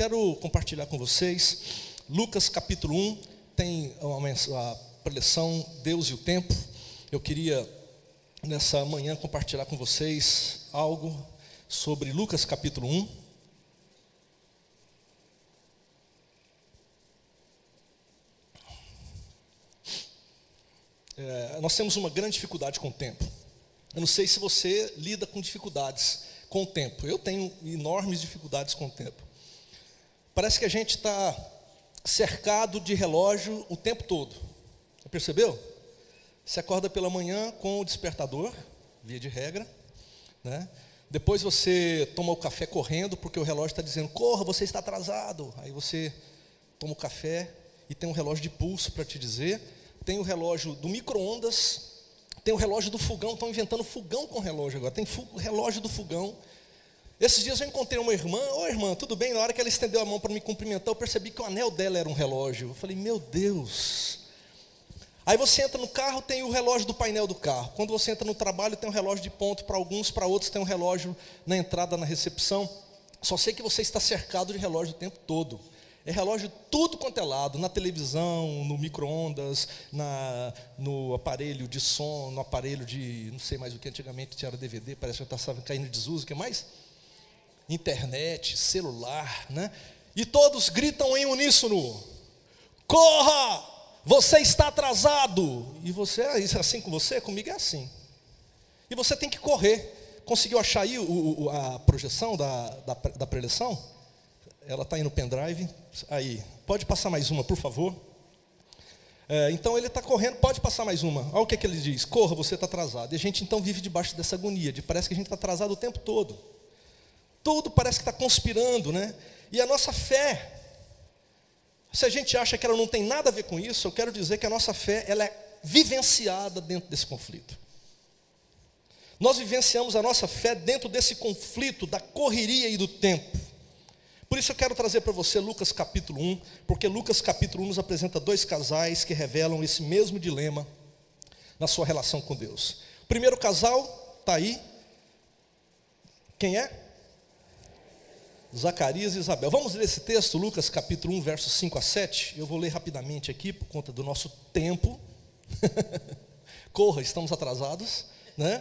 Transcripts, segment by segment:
Quero compartilhar com vocês Lucas capítulo 1, tem a preleção Deus e o Tempo. Eu queria nessa manhã compartilhar com vocês algo sobre Lucas capítulo 1. Nós temos uma grande dificuldade com o tempo. Eu não sei se você lida com dificuldades com o tempo. Eu tenho enormes dificuldades com o tempo. Parece que a gente está cercado de relógio o tempo todo. Já percebeu? Você acorda pela manhã com o despertador, via de regra, né? Depois você toma o café correndo, porque o relógio está dizendo, corra, você está atrasado. Aí você toma o café e tem um relógio de pulso para te dizer. Tem o relógio do micro-ondas, tem o relógio do fogão, estão inventando fogão com relógio agora, tem o relógio do fogão. Esses dias eu encontrei uma irmã, irmã, tudo bem? Na hora que ela estendeu a mão para me cumprimentar, eu percebi que o anel dela era um relógio. Eu falei, meu Deus. Aí você entra no carro, tem o relógio do painel do carro. Quando você entra no trabalho, tem um relógio de ponto para alguns, para outros tem um relógio na entrada, na recepção. Só sei que você está cercado de relógio o tempo todo. É relógio tudo quanto é lado, na televisão, no micro-ondas, no aparelho de som, no aparelho de, não sei mais o que, antigamente tinha DVD, parece que estava caindo de desuso, o que mais? Internet, celular, né? E todos gritam em uníssono, corra, você está atrasado. E você, isso é assim com você? Comigo é assim. E você tem que correr. Conseguiu achar aí a projeção da preleção? Ela está aí no pendrive. Aí, pode passar mais uma, por favor. Então ele está correndo, pode passar mais uma. Olha o que ele diz, corra, você está atrasado. E a gente então vive debaixo dessa agonia, parece que a gente está atrasado o tempo todo. Tudo parece que está conspirando, né? E a nossa fé, se a gente acha que ela não tem nada a ver com isso, eu quero dizer que a nossa fé, ela é vivenciada dentro desse conflito. Nós vivenciamos a nossa fé dentro desse conflito da correria e do tempo. Por isso eu quero trazer para você Lucas capítulo 1, porque Lucas capítulo 1 nos apresenta dois casais que revelam esse mesmo dilema na sua relação com Deus. O primeiro casal está aí. Quem é? Zacarias e Isabel. Vamos ler esse texto, Lucas capítulo 1, versos 5 a 7. Eu vou ler rapidamente aqui, por conta do nosso tempo. Corra, estamos atrasados, né?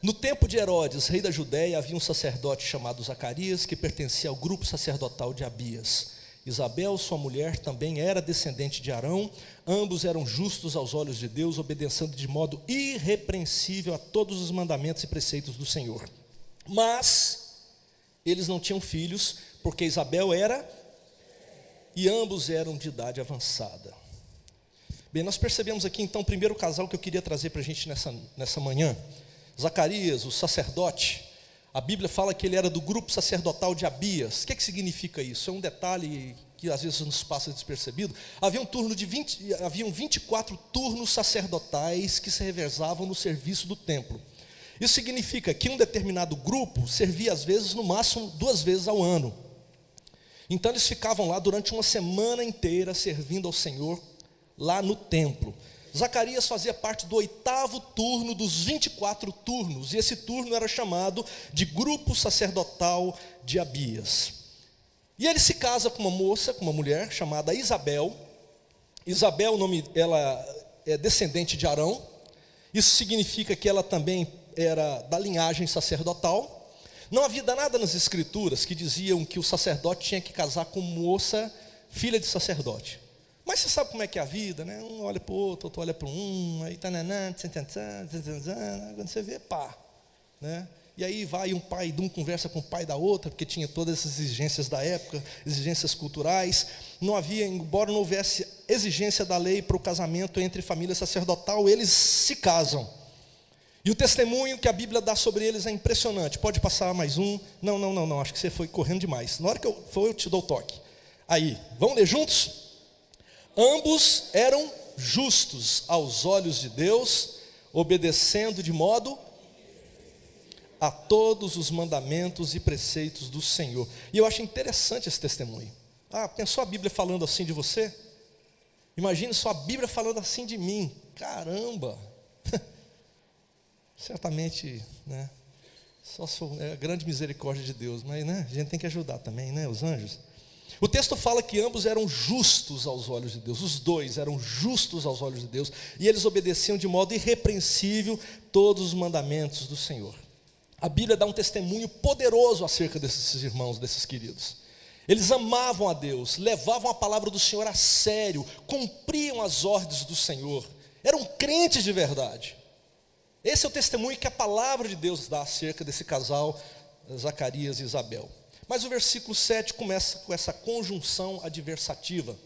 No tempo de Herodes, rei da Judéia, havia um sacerdote chamado Zacarias, que pertencia ao grupo sacerdotal de Abias. Isabel, sua mulher, também era descendente de Arão. Ambos eram justos aos olhos de Deus, obedecendo de modo irrepreensível a todos os mandamentos e preceitos do Senhor. Mas eles não tinham filhos, porque Isabel era, e ambos eram de idade avançada. Bem, nós percebemos aqui então o primeiro casal que eu queria trazer para a gente nessa manhã. Zacarias, o sacerdote, a Bíblia fala que ele era do grupo sacerdotal de Abias. O que significa isso? É um detalhe que às vezes nos passa despercebido. Haviam 24 turnos sacerdotais que se revezavam no serviço do templo. Isso significa que um determinado grupo servia às vezes, no máximo, 2 vezes ao ano. Então eles ficavam lá durante uma semana inteira servindo ao Senhor lá no templo. Zacarias fazia parte do 8º turno dos 24 turnos, e esse turno era chamado de grupo sacerdotal de Abias. E ele se casa com uma moça, com uma mulher chamada Isabel. Isabel, ela é descendente de Arão. Isso significa que ela também era da linhagem sacerdotal. Não havia nada nas escrituras que diziam que o sacerdote tinha que casar com moça, filha de sacerdote. Mas você sabe como é que é a vida, né? Um olha para o outro olha para um, aí quando você vê, pá, né? E aí vai um pai de um conversa com o pai da outra, porque tinha todas essas exigências da época, exigências culturais. Não havia, embora não houvesse exigência da lei para o casamento entre família sacerdotal, eles se casam. E o testemunho que a Bíblia dá sobre eles é impressionante. Pode passar mais um? Não, acho que você foi correndo demais. Na hora que eu for, eu te dou o toque. Aí, vamos ler juntos? Ambos eram justos aos olhos de Deus, obedecendo de modo a todos os mandamentos e preceitos do Senhor. E eu acho interessante esse testemunho. Pensou a Bíblia falando assim de você? Imagine só a Bíblia falando assim de mim. Caramba! Certamente, né? É a grande misericórdia de Deus, mas, né, a gente tem que ajudar também, né, os anjos. O texto fala que ambos eram justos aos olhos de Deus, os dois eram justos aos olhos de Deus, e eles obedeciam de modo irrepreensível todos os mandamentos do Senhor. A Bíblia dá um testemunho poderoso acerca desses irmãos, desses queridos. Eles amavam a Deus, levavam a palavra do Senhor a sério, cumpriam as ordens do Senhor, eram crentes de verdade. Esse é o testemunho que a palavra de Deus dá acerca desse casal, Zacarias e Isabel. Mas o versículo 7 começa com essa conjunção adversativa.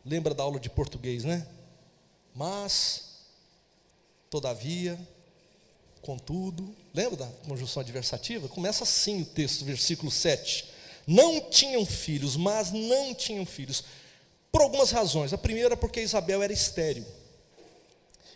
Lembra da aula de português, né? Mas, todavia, contudo. Lembra da conjunção adversativa? Começa assim o texto, versículo 7. Não tinham filhos, mas não tinham filhos. Por algumas razões. A primeira porque Isabel era estéril.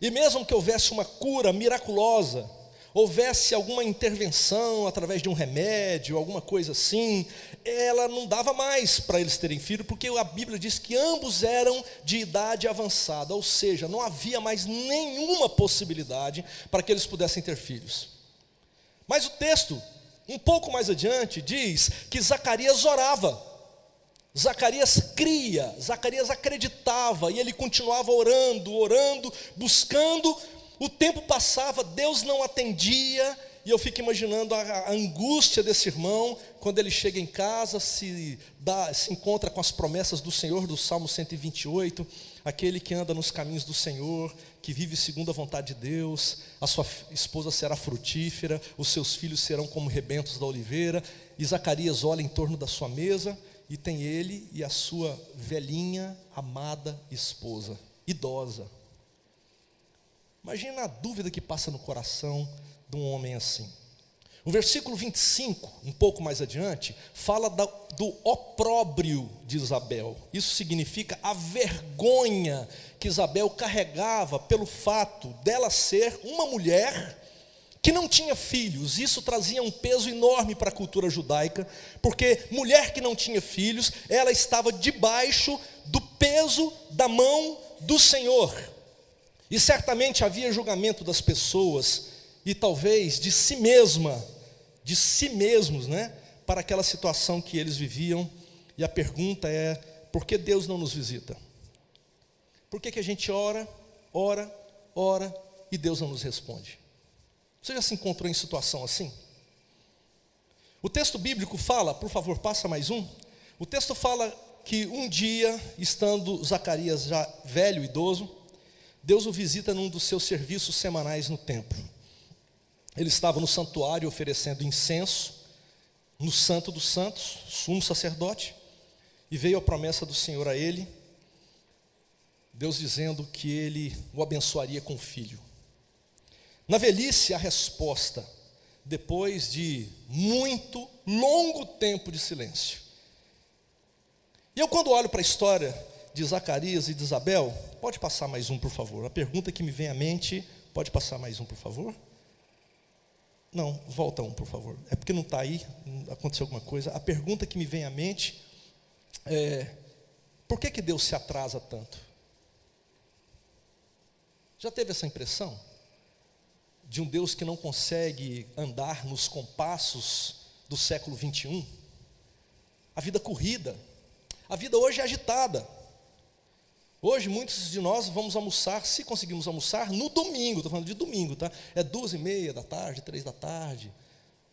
E mesmo que houvesse uma cura miraculosa, houvesse alguma intervenção através de um remédio, alguma coisa assim, ela não dava mais para eles terem filho, porque a Bíblia diz que ambos eram de idade avançada, ou seja, não havia mais nenhuma possibilidade para que eles pudessem ter filhos. Mas o texto, um pouco mais adiante, diz que Zacarias orava, Zacarias cria, Zacarias acreditava, e ele continuava orando, buscando. O tempo passava, Deus não atendia, e eu fico imaginando a angústia desse irmão, quando ele chega em casa, se encontra com as promessas do Senhor, do Salmo 128, aquele que anda nos caminhos do Senhor, que vive segundo a vontade de Deus, a sua esposa será frutífera, os seus filhos serão como rebentos da oliveira, e Zacarias olha em torno da sua mesa, e tem ele e a sua velhinha, amada esposa, idosa. Imagina a dúvida que passa no coração de um homem assim. O versículo 25, um pouco mais adiante, fala do opróbrio de Isabel. Isso significa a vergonha que Isabel carregava pelo fato dela ser uma mulher que não tinha filhos. Isso trazia um peso enorme para a cultura judaica, porque mulher que não tinha filhos, ela estava debaixo do peso da mão do Senhor. E certamente havia julgamento das pessoas, e talvez de si mesmos, né, para aquela situação que eles viviam. E a pergunta é: por que Deus não nos visita? Por que a gente ora e Deus não nos responde? Você já se encontrou em situação assim? O texto bíblico fala, por favor, passa mais um. O texto fala que um dia, estando Zacarias já velho, idoso, Deus o visita num dos seus serviços semanais no templo. Ele estava no santuário oferecendo incenso, no Santo dos Santos, sumo sacerdote, e veio a promessa do Senhor a ele, Deus dizendo que ele o abençoaria com filho. Na velhice, a resposta, depois de muito longo tempo de silêncio. E eu, quando olho para a história de Zacarias e de Isabel, pode passar mais um, por favor. A pergunta que me vem à mente, pode passar mais um, por favor? Não, volta um, por favor. É porque não está aí, aconteceu alguma coisa. A pergunta que me vem à mente é: por que Deus se atrasa tanto? Já teve essa impressão? De um Deus que não consegue andar nos compassos do século 21? A vida corrida, a vida hoje é agitada. Hoje muitos de nós vamos almoçar, se conseguimos almoçar, no domingo. Estou falando de domingo, tá? É 2h30 da tarde, 3 da tarde.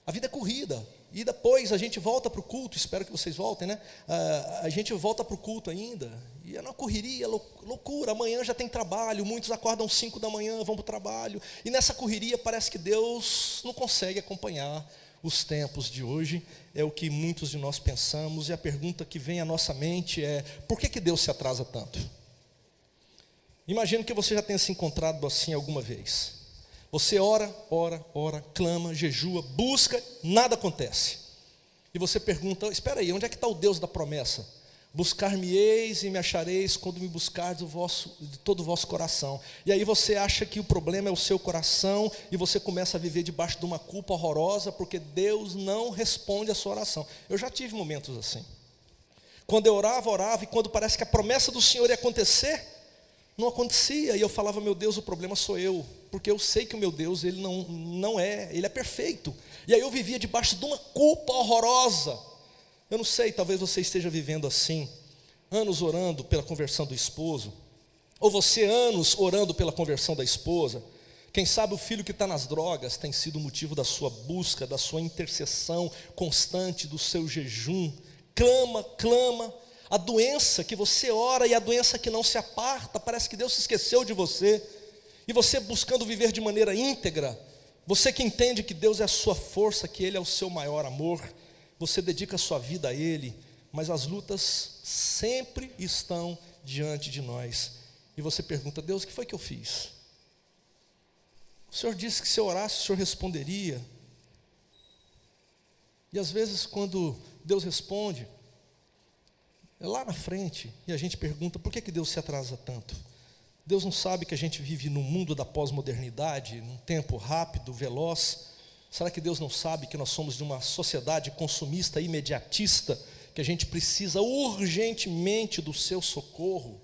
A vida é corrida. E depois a gente volta para o culto, espero que vocês voltem, né? A gente volta para o culto ainda, e é uma correria, loucura. Amanhã já tem trabalho, muitos acordam 5 da manhã, vão para o trabalho, e nessa correria parece que Deus não consegue acompanhar os tempos de hoje. É o que muitos de nós pensamos, e a pergunta que vem à nossa mente é: por que Deus se atrasa tanto? Imagino que você já tenha se encontrado assim alguma vez. Você ora, clama, jejua, busca, nada acontece. E você pergunta: espera aí, onde é que está o Deus da promessa? Buscar-me-eis e me achareis quando me buscardes de todo o vosso coração. E aí você acha que o problema é o seu coração, e você começa a viver debaixo de uma culpa horrorosa, porque Deus não responde a sua oração. Eu já tive momentos assim. Quando eu orava, e quando parece que a promessa do Senhor ia acontecer, não acontecia, e eu falava: meu Deus, o problema sou eu, porque eu sei que o meu Deus, ele ele é perfeito. E aí eu vivia debaixo de uma culpa horrorosa. Eu não sei, talvez você esteja vivendo assim, anos orando pela conversão do esposo, ou você anos orando pela conversão da esposa. Quem sabe o filho que está nas drogas tem sido o motivo da sua busca, da sua intercessão constante, do seu jejum. Clama. A doença que você ora e a doença que não se aparta, parece que Deus se esqueceu de você. E você buscando viver de maneira íntegra, você que entende que Deus é a sua força, que Ele é o seu maior amor, você dedica a sua vida a Ele, mas as lutas sempre estão diante de nós. E você pergunta: Deus, o que foi que eu fiz? O Senhor disse que se eu orasse, o Senhor responderia. E às vezes quando Deus responde, é lá na frente, e a gente pergunta: por que Deus se atrasa tanto? Deus não sabe que a gente vive num mundo da pós-modernidade, num tempo rápido, veloz? Será que Deus não sabe que nós somos de uma sociedade consumista, imediatista, que a gente precisa urgentemente do seu socorro?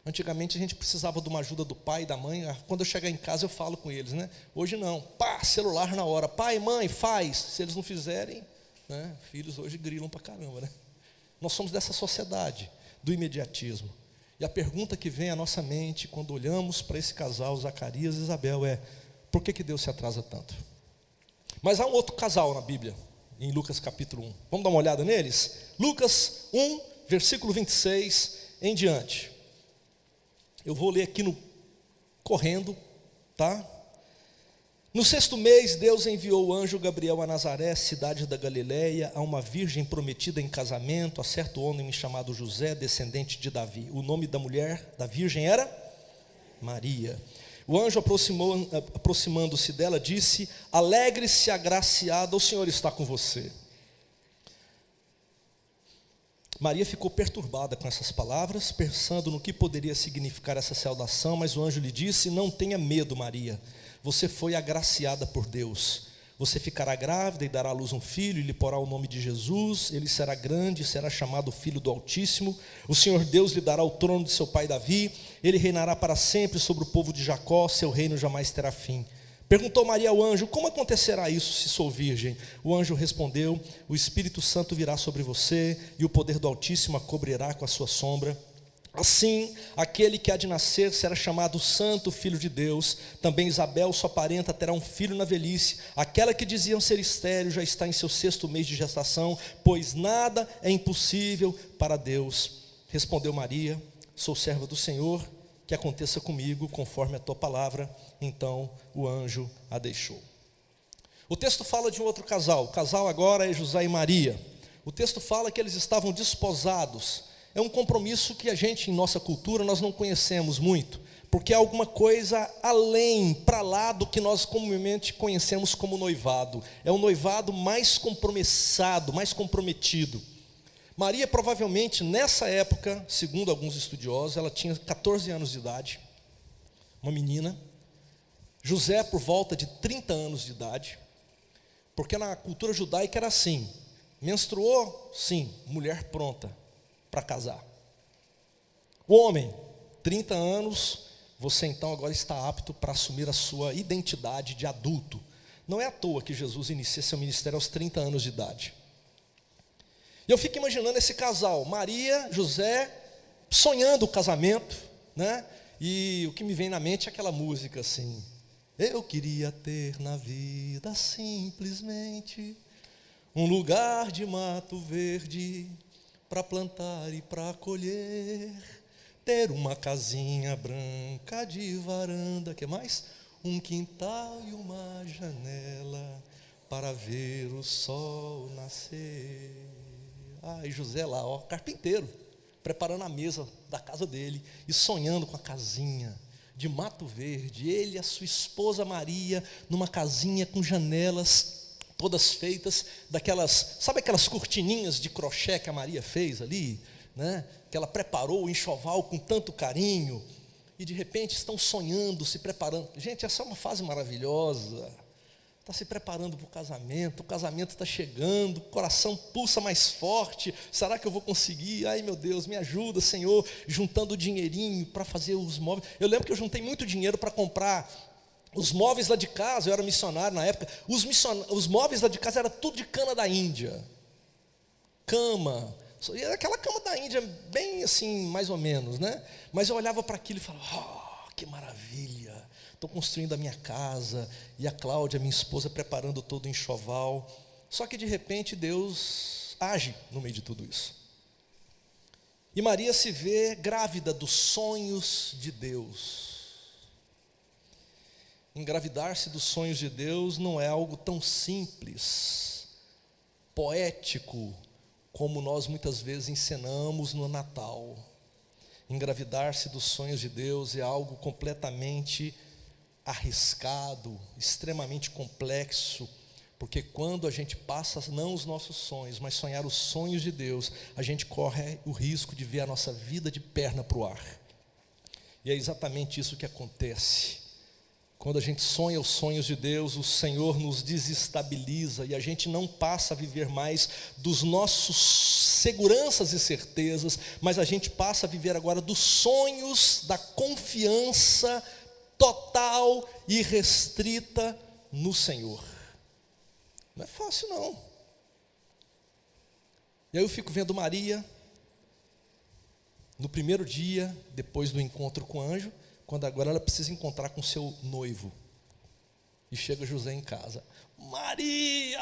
Antigamente a gente precisava de uma ajuda do pai e da mãe. Quando eu chegar em casa eu falo com eles, né? Hoje não, celular na hora, pai, mãe, faz. Se eles não fizerem, né? Filhos hoje grilam pra caramba, né? Nós somos dessa sociedade do imediatismo. E a pergunta que vem à nossa mente quando olhamos para esse casal, Zacarias e Isabel, é: por que Deus se atrasa tanto? Mas há um outro casal na Bíblia, em Lucas capítulo 1. Vamos dar uma olhada neles? Lucas 1, versículo 26 em diante. Eu vou ler aqui correndo, tá? No 6º mês, Deus enviou o anjo Gabriel a Nazaré, cidade da Galileia, a uma virgem prometida em casamento, a certo homem chamado José, descendente de Davi. O nome da mulher, da virgem, era Maria. O anjo, aproximando-se dela, disse: alegre-se, agraciada, o Senhor está com você. Maria ficou perturbada com essas palavras, pensando no que poderia significar essa saudação, mas o anjo lhe disse: não tenha medo, Maria, você foi agraciada por Deus. Você ficará grávida e dará à luz um filho, e lhe porá o nome de Jesus. Ele será grande e será chamado Filho do Altíssimo. O Senhor Deus lhe dará o trono de seu pai Davi. Ele reinará para sempre sobre o povo de Jacó, seu reino jamais terá fim. Perguntou Maria ao anjo: como acontecerá isso se sou virgem? O anjo respondeu: o Espírito Santo virá sobre você, e o poder do Altíssimo a cobrirá com a sua sombra. Assim, aquele que há de nascer será chamado Santo Filho de Deus. Também Isabel, sua parenta, terá um filho na velhice. Aquela que diziam ser estéril já está em seu 6º mês de gestação, pois nada é impossível para Deus. Respondeu Maria: sou serva do Senhor, que aconteça comigo conforme a tua palavra. Então o anjo a deixou. O texto fala de um outro casal. O casal agora é José e Maria. O texto fala que eles estavam desposados. É um compromisso que a gente, em nossa cultura, nós não conhecemos muito, porque é alguma coisa além, para lá do que nós comumente conhecemos como noivado. É um noivado mais compromissado, mais comprometido. Maria provavelmente nessa época, segundo alguns estudiosos, ela tinha 14 anos de idade, uma menina. José por volta de 30 anos de idade, porque na cultura judaica era assim: menstruou, sim, mulher pronta para casar. O homem, 30 anos, você então agora está apto para assumir a sua identidade de adulto. Não é à toa que Jesus inicia seu ministério aos 30 anos de idade. E eu fico imaginando esse casal, Maria, José, sonhando o casamento, né? E o que me vem na mente é aquela música assim: eu queria ter na vida simplesmente um lugar de mato verde para plantar e para colher, ter uma casinha branca de varanda, que mais? Um quintal e uma janela para ver o sol nascer. E José lá, carpinteiro, preparando a mesa da casa dele e sonhando com a casinha de mato verde, ele e a sua esposa Maria, numa casinha com janelas todas feitas daquelas, sabe aquelas cortininhas de crochê que a Maria fez ali, né? Que ela preparou o enxoval com tanto carinho, e de repente estão sonhando, se preparando. Gente, essa é uma fase maravilhosa. Está se preparando para o casamento está chegando, o coração pulsa mais forte. Será que eu vou conseguir? Ai meu Deus, me ajuda, Senhor, juntando dinheirinho para fazer os móveis. Eu lembro que eu juntei muito dinheiro para comprar os móveis lá de casa. Eu era missionário na época. Os móveis lá de casa era tudo de cana da Índia. cama. E era aquela cama da Índia, bem assim, mais ou menos, né? Mas eu olhava para aquilo e falava, que maravilha. Estou construindo a minha casa, e a Cláudia, minha esposa, preparando todo o enxoval. Só que de repente Deus age no meio de tudo isso. E Maria se vê grávida dos sonhos de Deus. Engravidar-se dos sonhos de Deus não é algo tão simples, poético, como nós muitas vezes encenamos no Natal. Engravidar-se dos sonhos de Deus é algo completamente arriscado, extremamente complexo, porque quando a gente passa não os nossos sonhos, mas sonhar os sonhos de Deus, a gente corre o risco de ver a nossa vida de perna para o ar. E é exatamente isso que acontece. Quando a gente sonha os sonhos de Deus, o Senhor nos desestabiliza e a gente não passa a viver mais dos nossos seguranças e certezas, mas a gente passa a viver agora dos sonhos da confiança total e restrita no Senhor. Não é fácil não. E aí eu fico vendo Maria, no primeiro dia, depois do encontro com o anjo, quando agora ela precisa encontrar com seu noivo. E chega José em casa. Maria,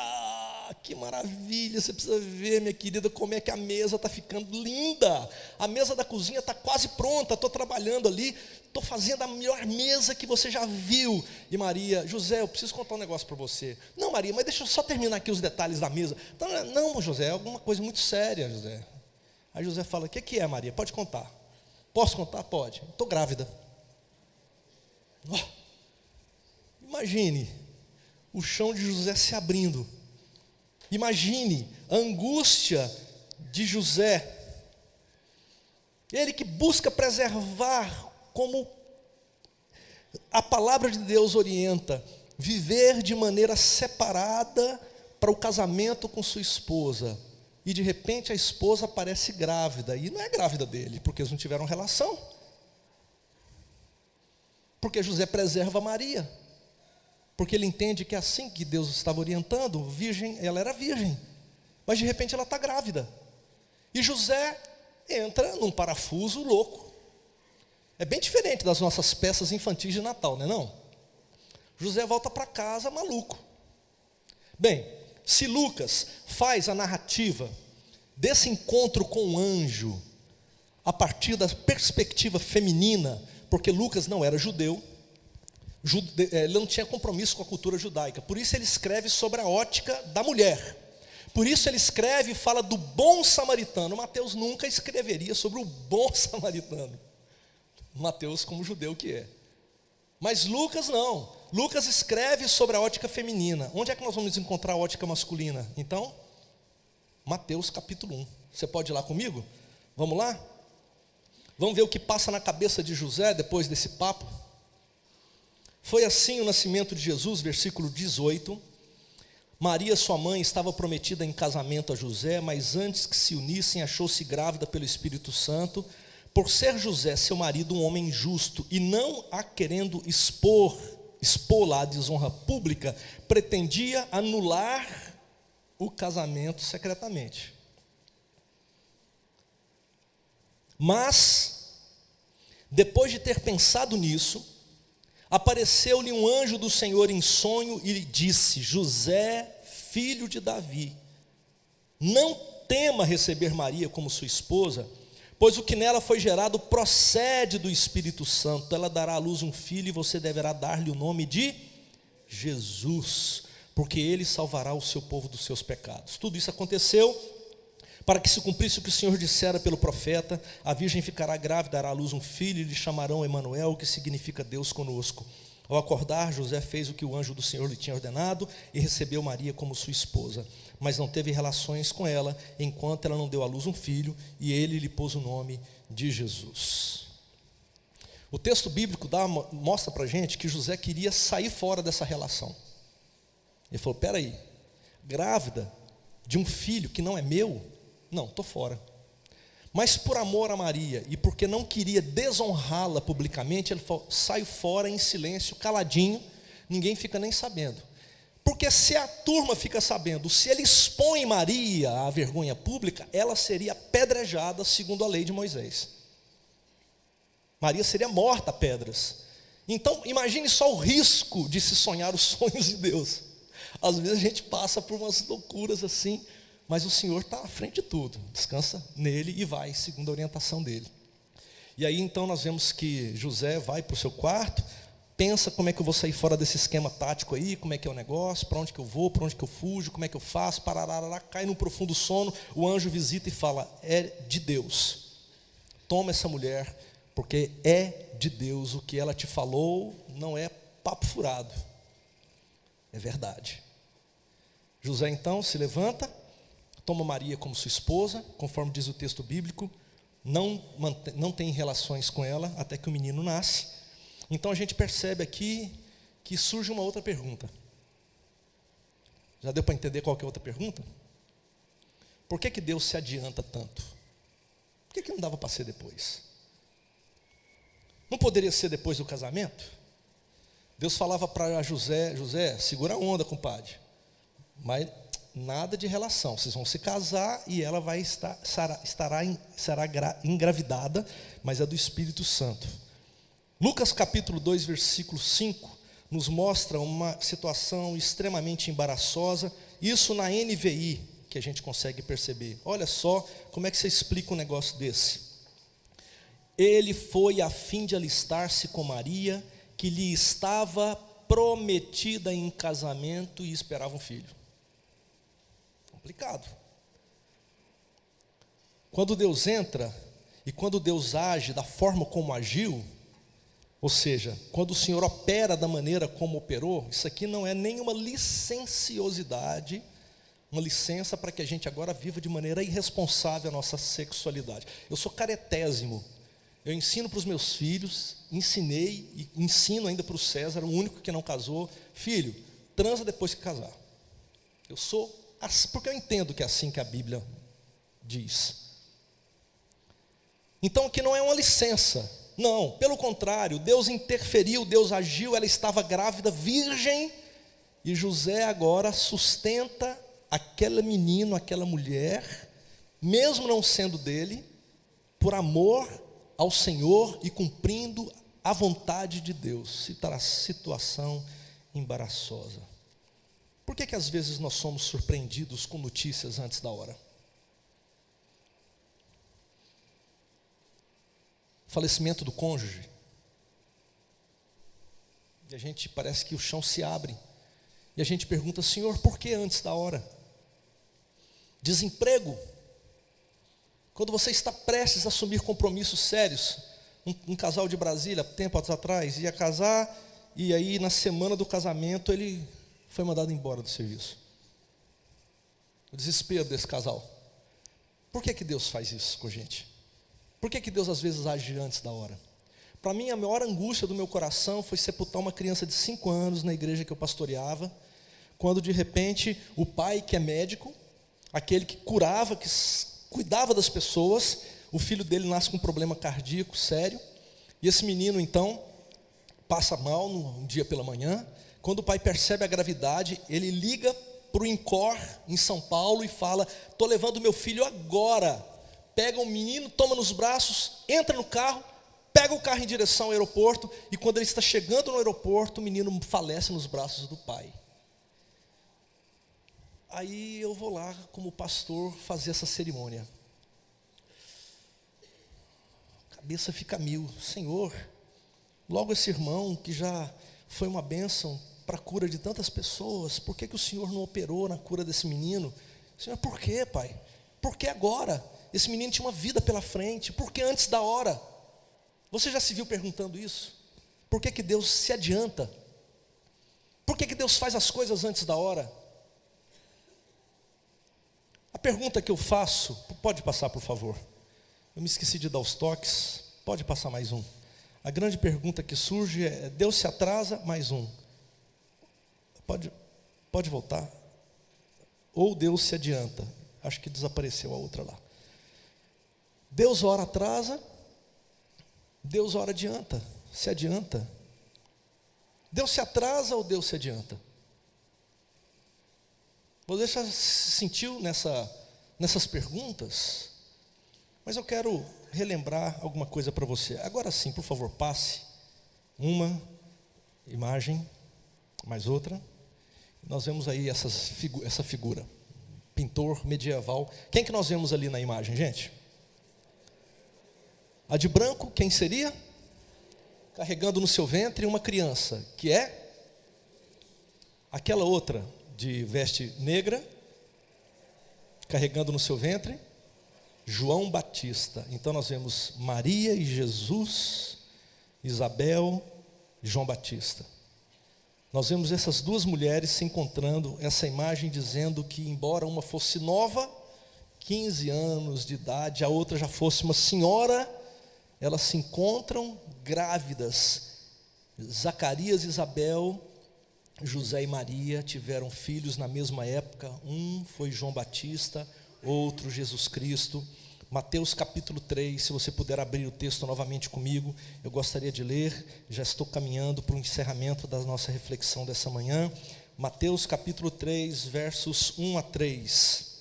que maravilha, você precisa ver, minha querida, como é que a mesa está ficando linda. A mesa da cozinha está quase pronta, estou trabalhando ali, estou fazendo a melhor mesa que você já viu. E Maria, José, eu preciso contar um negócio para você. Não, Maria, mas deixa eu só terminar aqui os detalhes da mesa. Então, não, José, é alguma coisa muito séria, José. Aí José fala, o que é, Maria? Pode contar. Posso contar? Pode. Estou grávida. Imagine o chão de José se abrindo. Imagine a angústia de José. Ele que busca preservar, como a palavra de Deus orienta, viver de maneira separada para o casamento com sua esposa. E de repente a esposa aparece grávida. E não é grávida dele, porque eles não tiveram relação. Porque José preserva Maria. Porque ele entende que é assim que Deus estava orientando. Virgem, ela era virgem. Mas de repente ela está grávida. E José entra num parafuso louco. É bem diferente das nossas peças infantis de Natal, não é não? José volta para casa maluco. Bem, se Lucas faz a narrativa desse encontro com o anjo a partir da perspectiva feminina, porque Lucas não era judeu, ele não tinha compromisso com a cultura judaica, por isso ele escreve sobre a ótica da mulher, por isso ele escreve e fala do bom samaritano. Mateus nunca escreveria sobre o bom samaritano, Mateus como judeu que é, mas Lucas não, Lucas escreve sobre a ótica feminina. Onde é que nós vamos encontrar a ótica masculina? Então, Mateus capítulo 1, você pode ir lá comigo? Vamos lá? Vamos ver o que passa na cabeça de José depois desse papo. Foi assim o nascimento de Jesus, versículo 18. Maria, sua mãe, estava prometida em casamento a José, mas antes que se unissem, achou-se grávida pelo Espírito Santo. Por ser José, seu marido, um homem justo, e não a querendo expô-la à desonra pública, pretendia anular o casamento secretamente. Mas, depois de ter pensado nisso, apareceu-lhe um anjo do Senhor em sonho e lhe disse: José, filho de Davi, não tema receber Maria como sua esposa, pois o que nela foi gerado procede do Espírito Santo. Ela dará à luz um filho e você deverá dar-lhe o nome de Jesus, porque ele salvará o seu povo dos seus pecados. Tudo isso aconteceu para que se cumprisse o que o Senhor dissera pelo profeta: a virgem ficará grávida, dará à luz um filho e lhe chamarão Emanuel, que significa Deus conosco. Ao acordar, José fez o que o anjo do Senhor lhe tinha ordenado e recebeu Maria como sua esposa, mas não teve relações com ela enquanto ela não deu à luz um filho, e ele lhe pôs o nome de Jesus. O texto bíblico mostra para a gente que José queria sair fora dessa relação. Ele falou: peraí, grávida de um filho que não é meu? Não, estou fora. Mas por amor a Maria e porque não queria desonrá-la publicamente, ele falou: saio fora em silêncio, caladinho, ninguém fica nem sabendo. Porque se a turma fica sabendo, se ele expõe Maria à vergonha pública, ela seria apedrejada segundo a lei de Moisés. Maria seria morta a pedras. Então, imagine só o risco de se sonhar os sonhos de Deus. Às vezes a gente passa por umas loucuras assim, mas o Senhor está à frente de tudo. Descansa nele e vai, segundo a orientação dele. E aí então nós vemos que José vai para o seu quarto, pensa como é que eu vou sair fora desse esquema tático aí, como é que é o negócio, para onde que eu vou, para onde que eu fujo, como é que eu faço, parará, cai num profundo sono, o anjo visita e fala, é de Deus, toma essa mulher, porque é de Deus, o que ela te falou não é papo furado, é verdade. José então se levanta, toma Maria como sua esposa, conforme diz o texto bíblico, não tem relações com ela até que o menino nasce. Então a gente percebe aqui que surge uma outra pergunta. Já deu para entender qual que é a outra pergunta? Por que Deus se adianta tanto? Por que não dava para ser depois? Não poderia ser depois do casamento? Deus falava para José, José, segura a onda, compadre. Mas nada de relação, vocês vão se casar e ela será engravidada, mas é do Espírito Santo. Lucas capítulo 2, versículo 5, nos mostra uma situação extremamente embaraçosa, isso na NVI, que a gente consegue perceber. Olha só como é que você explica um negócio desse. Ele foi a fim de alistar-se com Maria, que lhe estava prometida em casamento e esperava um filho. Complicado. Quando Deus entra e quando Deus age da forma como agiu, ou seja, quando o Senhor opera da maneira como operou, isso aqui não é nenhuma licenciosidade, uma licença para que a gente agora viva de maneira irresponsável a nossa sexualidade. Eu sou caretésimo, eu ensino para os meus filhos, ensinei e ensino ainda para o César, o único que não casou, filho, transa depois que casar. Eu sou assim, porque eu entendo que é assim que a Bíblia diz. Então aqui não é uma licença, não, pelo contrário, Deus interferiu, Deus agiu, ela estava grávida, virgem, e José agora sustenta aquele menino, aquela mulher, mesmo não sendo dele, por amor ao Senhor e cumprindo a vontade de Deus. Situação embaraçosa. Por que às vezes nós somos surpreendidos com notícias antes da hora? Falecimento do cônjuge. E a gente parece que o chão se abre. E a gente pergunta, Senhor, por que antes da hora? Desemprego. Quando você está prestes a assumir compromissos sérios, um casal de Brasília, tempos atrás, ia casar, e aí na semana do casamento ele foi mandado embora do serviço. O desespero desse casal. Por que Deus faz isso com a gente? Por que Deus às vezes age antes da hora? Para mim a maior angústia do meu coração foi sepultar uma criança de 5 anos na igreja que eu pastoreava, quando de repente o pai que é médico, aquele que curava, que cuidava das pessoas, o filho dele nasce com um problema cardíaco sério, e esse menino então passa mal um dia pela manhã. Quando o pai percebe a gravidade, ele liga para o INCOR em São Paulo e fala, estou levando meu filho agora. Pega o menino, toma nos braços, entra no carro, pega o carro em direção ao aeroporto, e quando ele está chegando no aeroporto, o menino falece nos braços do pai. Aí eu vou lá como pastor fazer essa cerimônia. A cabeça fica mil. Senhor, logo esse irmão que já foi uma bênção para a cura de tantas pessoas, por que o Senhor não operou na cura desse menino? Senhor, por quê, pai? Por que agora? Esse menino tinha uma vida pela frente, por que antes da hora? Você já se viu perguntando isso? Por que Deus se adianta? Por que Deus faz as coisas antes da hora? A pergunta que eu faço, pode passar por favor, eu me esqueci de dar os toques, pode passar mais um. A grande pergunta que surge é, Deus se atrasa? Mais um. Pode voltar. Ou Deus se adianta? Acho que desapareceu a outra lá. Deus ora atrasa, Deus ora adianta, se adianta. Deus se atrasa ou Deus se adianta? Você já se sentiu nessas perguntas? Mas eu quero relembrar alguma coisa para você. Agora sim, por favor, passe uma imagem, mais outra. Nós vemos aí essa figura, pintor medieval. Quem que nós vemos ali na imagem, gente? A de branco, quem seria? Carregando no seu ventre uma criança, que é? Aquela outra, de veste negra, carregando no seu ventre, João Batista. Então nós vemos Maria e Jesus, Isabel e João Batista. Nós vemos essas duas mulheres se encontrando, essa imagem dizendo que embora uma fosse nova, 15 anos de idade, a outra já fosse uma senhora, elas se encontram grávidas. Zacarias e Isabel, José e Maria tiveram filhos na mesma época, um foi João Batista, outro Jesus Cristo. Mateus capítulo 3, se você puder abrir o texto novamente comigo, eu gostaria de ler, já estou caminhando para o encerramento da nossa reflexão dessa manhã. Mateus capítulo 3, versos 1 a 3.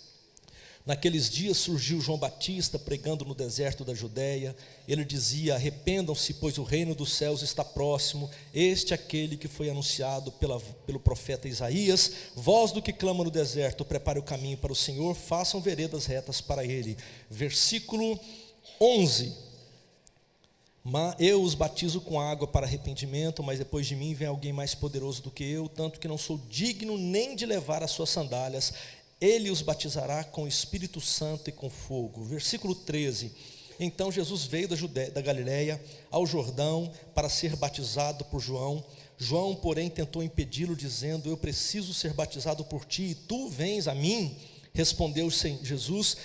Naqueles dias surgiu João Batista pregando no deserto da Judéia. Ele dizia: arrependam-se, pois o reino dos céus está próximo. Este é aquele que foi anunciado pelo profeta Isaías. Vós do que clama no deserto, prepare o caminho para o Senhor, façam veredas retas para ele. Versículo 11. Eu os batizo com água para arrependimento, mas depois de mim vem alguém mais poderoso do que eu, tanto que não sou digno nem de levar as suas sandálias. Ele os batizará com o Espírito Santo e com fogo. Versículo 13. Então Jesus veio da Galileia ao Jordão para ser batizado por João. João, porém, tentou impedi-lo, dizendo: eu preciso ser batizado por ti, e tu vens a mim? Respondeu Jesus: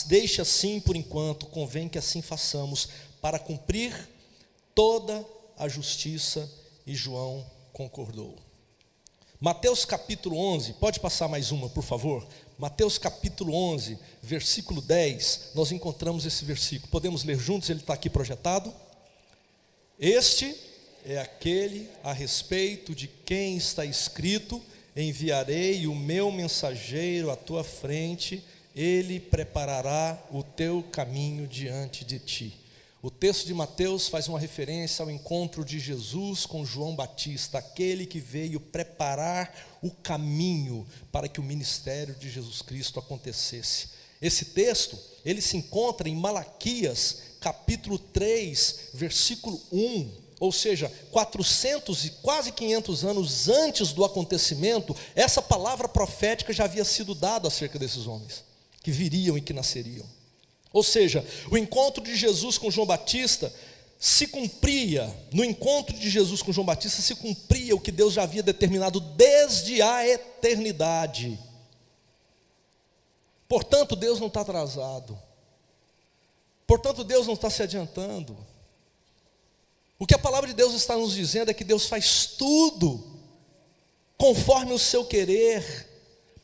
deixa assim por enquanto, convém que assim façamos, para cumprir toda a justiça. E João concordou. Mateus capítulo 11, pode passar mais uma, por favor? Mateus capítulo 11, versículo 10, nós encontramos esse versículo. Podemos ler juntos, ele está aqui projetado. Este é aquele a respeito de quem está escrito: enviarei o meu mensageiro à tua frente, ele preparará o teu caminho diante de ti. O texto de Mateus faz uma referência ao encontro de Jesus com João Batista, aquele que veio preparar o caminho para que o ministério de Jesus Cristo acontecesse. Esse texto, ele se encontra em Malaquias, capítulo 3, versículo 1, ou seja, 400 e quase 500 anos antes do acontecimento, essa palavra profética já havia sido dada acerca desses homens, que viriam e que nasceriam. Ou seja, o encontro de Jesus com João Batista se cumpria, no encontro de Jesus com João Batista se cumpria o que Deus já havia determinado desde a eternidade. Portanto, Deus não está atrasado. Portanto, Deus não está se adiantando. O que a palavra de Deus está nos dizendo é que Deus faz tudo conforme o seu querer,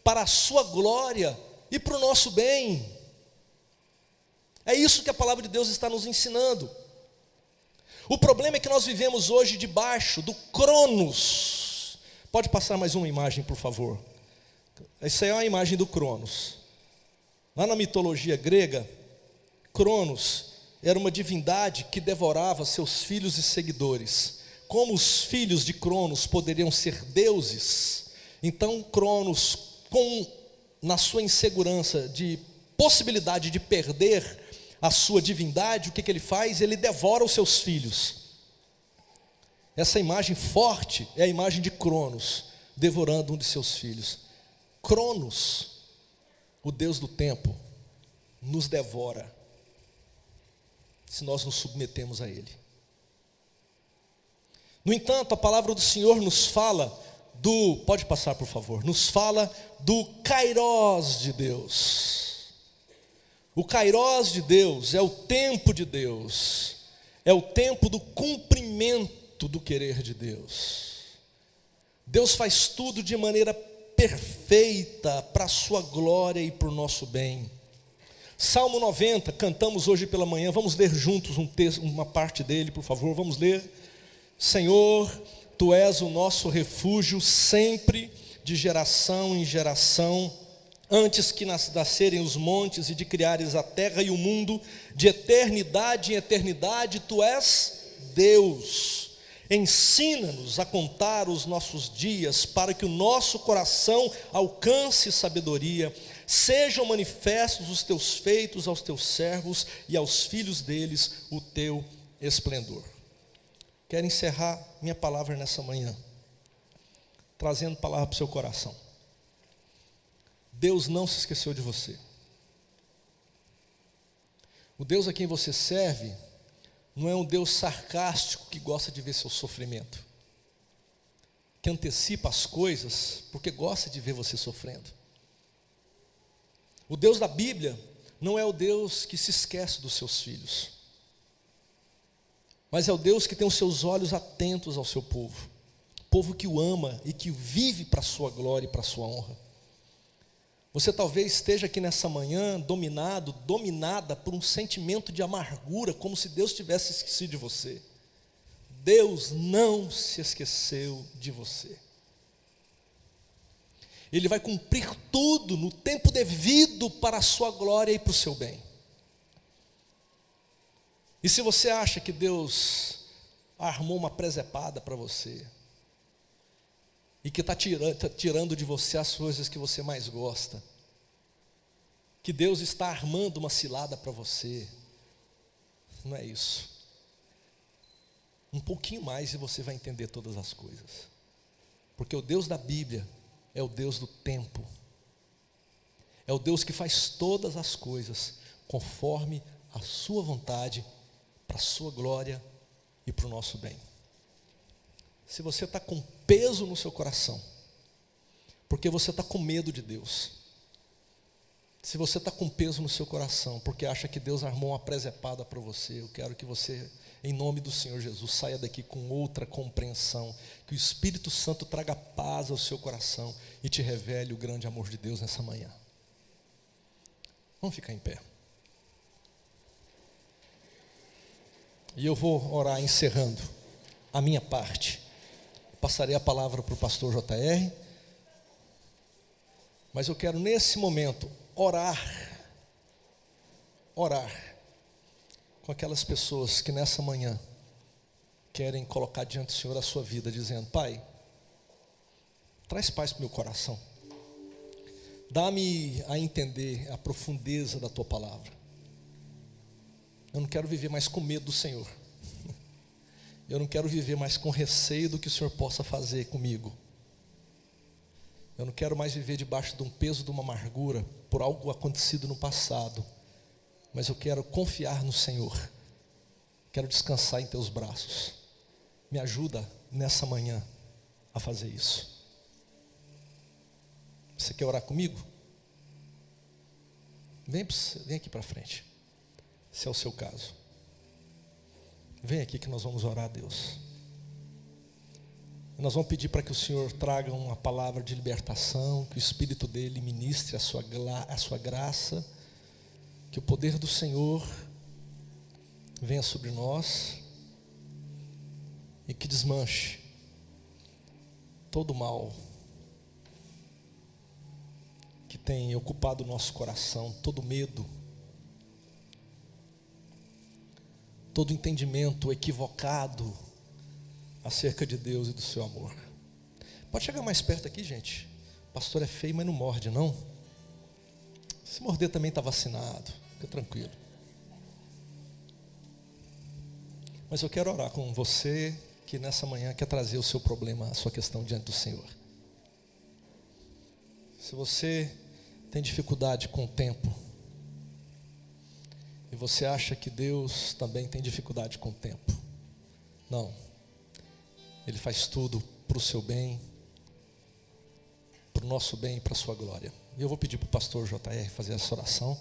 para a sua glória e para o nosso bem. É isso que a palavra de Deus está nos ensinando. O problema é que nós vivemos hoje debaixo do Cronos. Pode passar mais uma imagem, por favor? Essa é uma imagem do Cronos. Lá na mitologia grega, Cronos era uma divindade que devorava seus filhos e seguidores. Como os filhos de Cronos poderiam ser deuses, então Cronos, na sua insegurança de possibilidade de perder a sua divindade, o que ele faz? Ele devora os seus filhos. Essa imagem forte é a imagem de Cronos devorando um de seus filhos. Cronos, o Deus do tempo, nos devora se nós nos submetemos a ele. No entanto, a palavra do Senhor nos fala pode passar, por favor, nos fala do Kairós de Deus. O Kairós de Deus é o tempo de Deus, é o tempo do cumprimento do querer de Deus. Deus faz tudo de maneira perfeita para a sua glória e para o nosso bem. Salmo 90, cantamos hoje pela manhã, vamos ler juntos um texto, uma parte dele, por favor, vamos ler. Senhor, Tu és o nosso refúgio sempre, de geração em geração, antes que nascerem os montes e de criares a terra e o mundo, de eternidade em eternidade, tu és Deus. Ensina-nos a contar os nossos dias, para que o nosso coração alcance sabedoria. Sejam manifestos os teus feitos aos teus servos e aos filhos deles o teu esplendor. Quero encerrar minha palavra nessa manhã, trazendo palavra para o seu coração. Deus não se esqueceu de você. O Deus a quem você serve não é um Deus sarcástico que gosta de ver seu sofrimento, que antecipa as coisas porque gosta de ver você sofrendo. O Deus da Bíblia não é o Deus que se esquece dos seus filhos, mas é o Deus que tem os seus olhos atentos ao seu povo, povo que o ama e que vive para a sua glória e para a sua honra. Você talvez esteja aqui nessa manhã dominada por um sentimento de amargura, como se Deus tivesse esquecido de você. Deus não se esqueceu de você. Ele vai cumprir tudo no tempo devido para a sua glória e para o seu bem. E se você acha que Deus armou uma presepada para você, e que está tirando de você as coisas que você mais gosta, que Deus está armando uma cilada para você, não é isso. Um pouquinho mais e você vai entender todas as coisas, porque o Deus da Bíblia é o Deus do tempo, é o Deus que faz todas as coisas conforme a sua vontade, para a sua glória e para o nosso bem. Se você está com peso no seu coração, porque você está com medo de Deus, se você está com peso no seu coração, porque acha que Deus armou uma presepada para você, eu quero que você, em nome do Senhor Jesus, saia daqui com outra compreensão, que o Espírito Santo traga paz ao seu coração e te revele o grande amor de Deus nessa manhã. Vamos ficar em pé. E eu vou orar encerrando a minha parte. Passarei a palavra para o pastor JR, mas eu quero nesse momento orar com aquelas pessoas que nessa manhã querem colocar diante do Senhor a sua vida, dizendo: Pai, traz paz para o meu coração, dá-me a entender a profundeza da Tua palavra. Eu não quero viver mais com medo do Senhor. Eu não quero viver mais com receio do que o Senhor possa fazer comigo. Eu não quero mais viver debaixo de um peso de uma amargura por algo acontecido no passado, mas eu quero confiar no Senhor. Quero descansar em Teus braços. Me ajuda nessa manhã a fazer isso. Você quer orar comigo? Vem aqui para frente, se é o seu caso. Vem aqui que nós vamos orar a Deus. Nós vamos pedir para que o Senhor traga uma palavra de libertação, que o Espírito dele ministre a sua graça, que o poder do Senhor venha sobre nós e que desmanche todo o mal que tem ocupado o nosso coração, todo medo, todo entendimento equivocado acerca de Deus e do seu amor. Pode chegar mais perto aqui, gente. O pastor é feio, mas não morde, não. Se morder também está vacinado, fica tranquilo. Mas eu quero orar com você que nessa manhã quer trazer o seu problema, a sua questão diante do Senhor. Se você tem dificuldade com o tempo, e você acha que Deus também tem dificuldade com o tempo, não. Ele faz tudo para o seu bem, para o nosso bem e para a sua glória. E eu vou pedir para o pastor JR fazer essa oração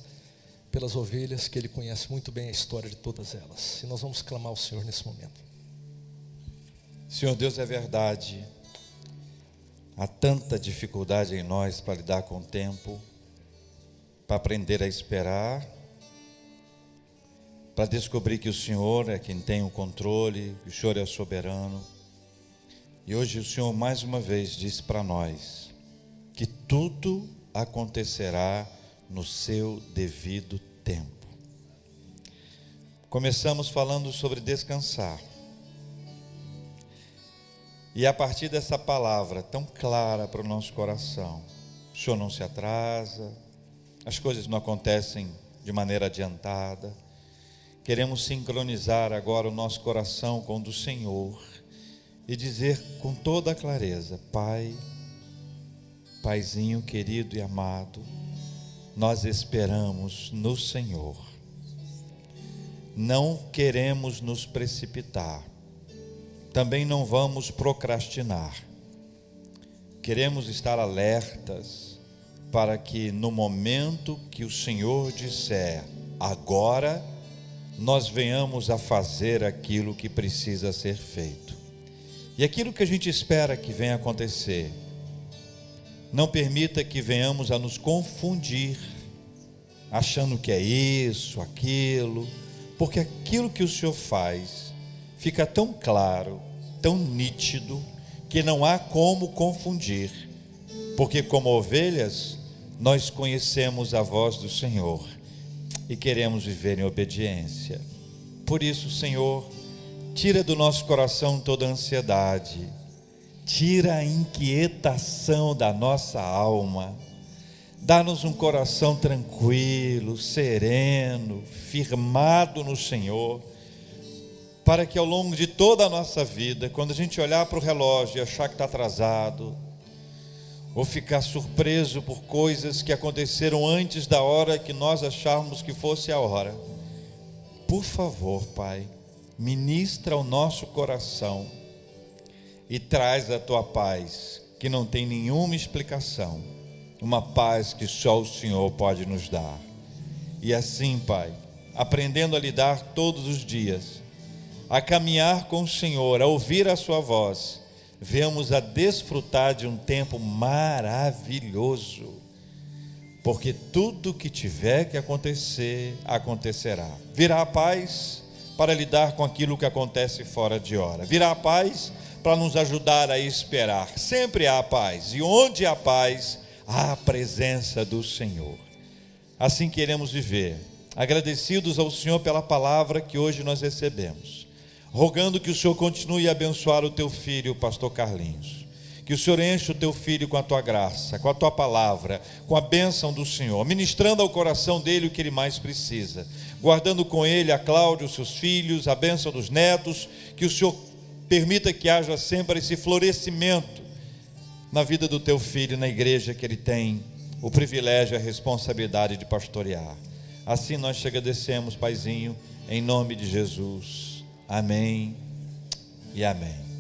pelas ovelhas, que ele conhece muito bem a história de todas elas. E nós vamos clamar ao Senhor nesse momento. Senhor Deus, é verdade, há tanta dificuldade em nós para lidar com o tempo, para aprender a esperar, para descobrir que o Senhor é quem tem o controle, que o Senhor é soberano. E hoje o Senhor mais uma vez disse para nós tudo acontecerá no seu devido tempo. Começamos falando sobre descansar. E a partir dessa palavra tão clara para o nosso coração, o Senhor não se atrasa, as coisas não acontecem de maneira adiantada. Queremos sincronizar agora o nosso coração com o do Senhor e dizer com toda a clareza: Pai, Paizinho querido e amado, nós esperamos no Senhor. Não queremos nos precipitar, também não vamos procrastinar. Queremos estar alertas para que no momento que o Senhor disser agora, nós venhamos a fazer aquilo que precisa ser feito. E aquilo que a gente espera que venha acontecer, não permita que venhamos a nos confundir, achando que é isso, aquilo, porque aquilo que o Senhor faz fica tão claro, tão nítido, que não há como confundir, porque como ovelhas, nós conhecemos a voz do Senhor e queremos viver em obediência. Por isso, Senhor, tira do nosso coração toda a ansiedade, tira a inquietação da nossa alma, dá-nos um coração tranquilo, sereno, firmado no Senhor, para que ao longo de toda a nossa vida, quando a gente olhar para o relógio e achar que está atrasado, ou ficar surpreso por coisas que aconteceram antes da hora que nós acharmos que fosse a hora, por favor, Pai, ministra o nosso coração e traz a Tua paz, que não tem nenhuma explicação, uma paz que só o Senhor pode nos dar. E assim, Pai, aprendendo a lidar todos os dias, a caminhar com o Senhor, a ouvir a Sua voz, venhamos a desfrutar de um tempo maravilhoso, porque tudo que tiver que acontecer, acontecerá. Virá a paz para lidar com aquilo que acontece fora de hora, virá a paz para nos ajudar a esperar. Sempre há paz, e onde há paz, há a presença do Senhor. Assim queremos viver, agradecidos ao Senhor pela palavra que hoje nós recebemos, rogando que o Senhor continue a abençoar o teu filho, o pastor Carlinhos, que o Senhor enche o teu filho com a tua graça, com a tua palavra, com a bênção do Senhor, ministrando ao coração dele o que ele mais precisa, guardando com ele a Cláudia, os seus filhos, a bênção dos netos, que o Senhor permita que haja sempre esse florescimento na vida do teu filho, na igreja que ele tem o privilégio e a responsabilidade de pastorear. Assim nós te agradecemos, Paizinho, em nome de Jesus. Amém e amém.